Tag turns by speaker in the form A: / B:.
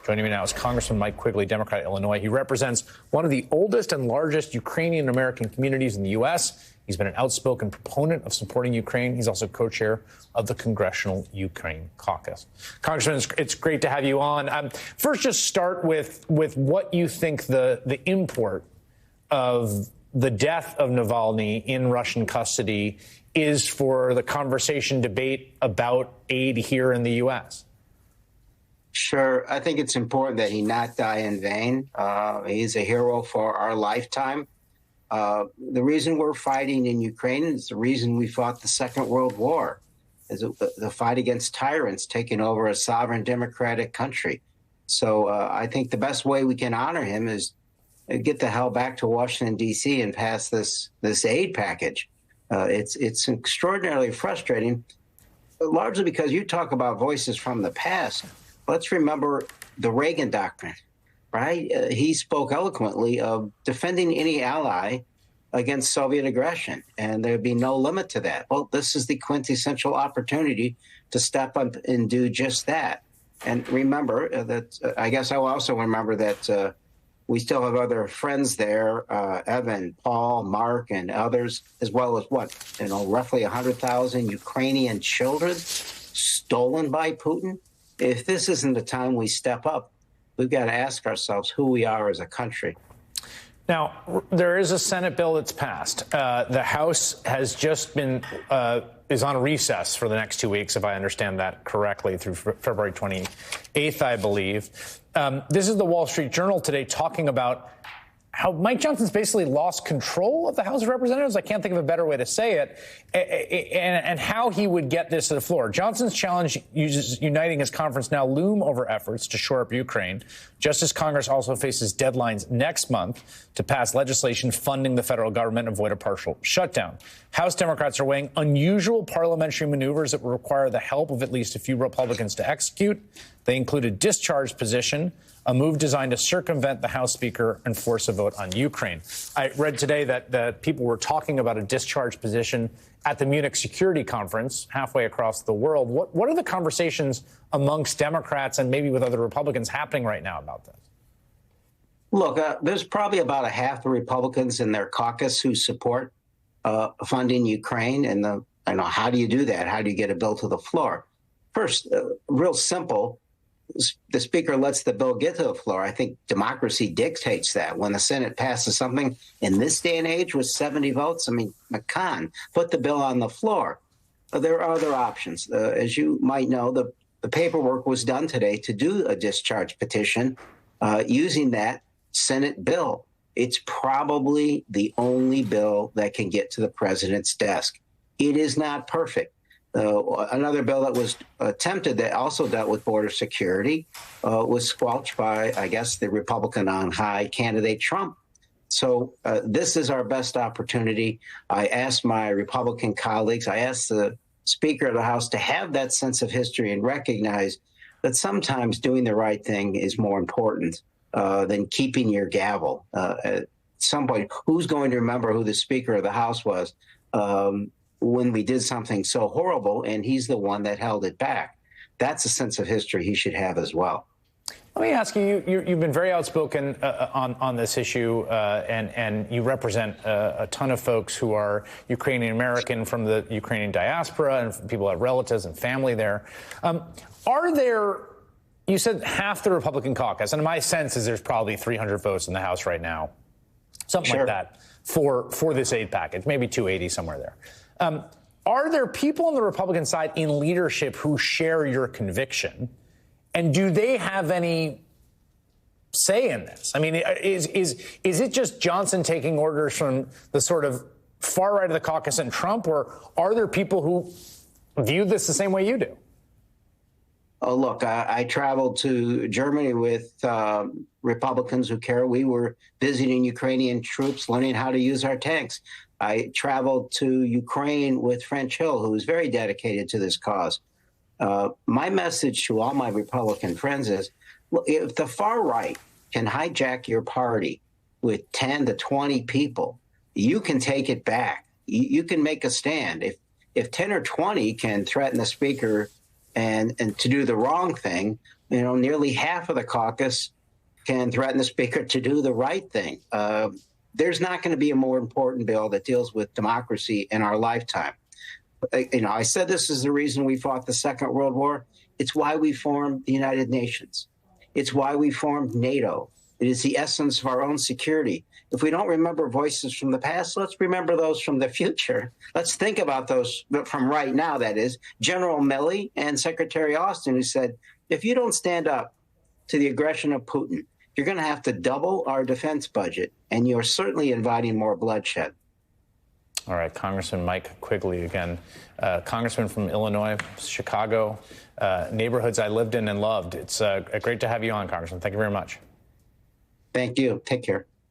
A: Joining me now is Congressman Mike Quigley, Democrat, Illinois. He represents one of the oldest and largest Ukrainian American communities in the U.S. He's been an outspoken proponent of supporting Ukraine. He's also co-chair of the Congressional Ukraine Caucus. Congressman, it's great to have you on. First, just start with what you think the import of the death of Navalny in Russian custody is for the conversation debate about aid here in the U.S.
B: Sure. I think it's important that he not die in vain. He's a hero for our lifetime. The reason we're fighting in Ukraine is the reason we fought the Second World War, is the fight against tyrants taking over a sovereign democratic country. So I think the best way we can honor him is get the hell back to Washington, D.C. and pass this aid package. It's extraordinarily frustrating, largely because you talk about voices from the past. Let's remember the Reagan doctrine, right? He spoke eloquently of defending any ally against Soviet aggression, and there'd be no limit to that. Well, this is the quintessential opportunity to step up and do just that. And remember that, I guess I will also remember that we still have other friends there, Evan, Paul, Mark, and others, as well as roughly 100,000 Ukrainian children stolen by Putin. If this isn't the time we step up, we've got to ask ourselves who we are as a country.
A: Now, there is a Senate bill that's passed. The House has just been is on recess for the next 2 weeks, if I understand that correctly, through February 28th, I believe. This is the Wall Street Journal today talking about how Mike Johnson's basically lost control of the House of Representatives. I can't think of a better way to say it, and how he would get this to the floor. Johnson's challenge uses uniting his conference now loom over efforts to shore up Ukraine, just as Congress also faces deadlines next month to pass legislation funding the federal government and avoid a partial shutdown. House Democrats are weighing unusual parliamentary maneuvers that will require the help of at least a few Republicans to execute. They include a discharge position, a move designed to circumvent the House Speaker and force a vote on Ukraine. I read today that people were talking about a discharge position at the Munich Security Conference halfway across the world. What are the conversations amongst Democrats and maybe with other Republicans happening right now about this?
B: Look, there's probably about a half the Republicans in their caucus who support funding Ukraine. And how do you do that? How do you get a bill to the floor? First, real simple. The Speaker lets the bill get to the floor. I think democracy dictates that. When the Senate passes something in this day and age with 70 votes, McCann, put the bill on the floor. There are other options. As you might know, the paperwork was done today to do a discharge petition using that Senate bill. It's probably the only bill that can get to the president's desk. It is not perfect. Another bill that was attempted that also dealt with border security was squelched by, I guess, the Republican on high candidate Trump. So this is our best opportunity. I asked my Republican colleagues, I asked the Speaker of the House to have that sense of history and recognize that sometimes doing the right thing is more important than keeping your gavel. At some point, who's going to remember who the Speaker of the House was when we did something so horrible, and he's the one that held it back? That's a sense of history he should have as well.
A: Let me ask you, you've been very outspoken on this issue, and you represent a ton of folks who are Ukrainian American from the Ukrainian diaspora, and people have relatives and family there. Are there, you said half the Republican caucus, and my sense is there's probably 300 votes in the House right now, something like that, for this aid package, maybe 280, somewhere there. Are there people on the Republican side in leadership who share your conviction? And do they have any say in this? I mean, is it just Johnson taking orders from the sort of far right of the caucus and Trump, or are there people who view this the same way you do?
B: Oh, look, I traveled to Germany with Republicans who care. We were visiting Ukrainian troops, learning how to use our tanks. I traveled to Ukraine with French Hill, who is very dedicated to this cause. My message to all my Republican friends is, look, if the far right can hijack your party with 10 to 20 people, you can take it back. You can make a stand. If 10 or 20 can threaten the Speaker and to do the wrong thing, nearly half of the caucus can threaten the speaker to do the right thing. There's not going to be a more important bill that deals with democracy in our lifetime. I said this is the reason we fought the Second World War. It's why we formed the United Nations. It's why we formed NATO. It is the essence of our own security. If we don't remember voices from the past, let's remember those from the future. Let's think about those from right now, that is. General Milley and Secretary Austin, who said, if you don't stand up to the aggression of Putin, you're going to have to double our defense budget, and you're certainly inviting more bloodshed.
A: All right, Congressman Mike Quigley again. Congressman from Illinois, Chicago, neighborhoods I lived in and loved. It's great to have you on, Congressman. Thank you very much.
B: Thank you. Take care.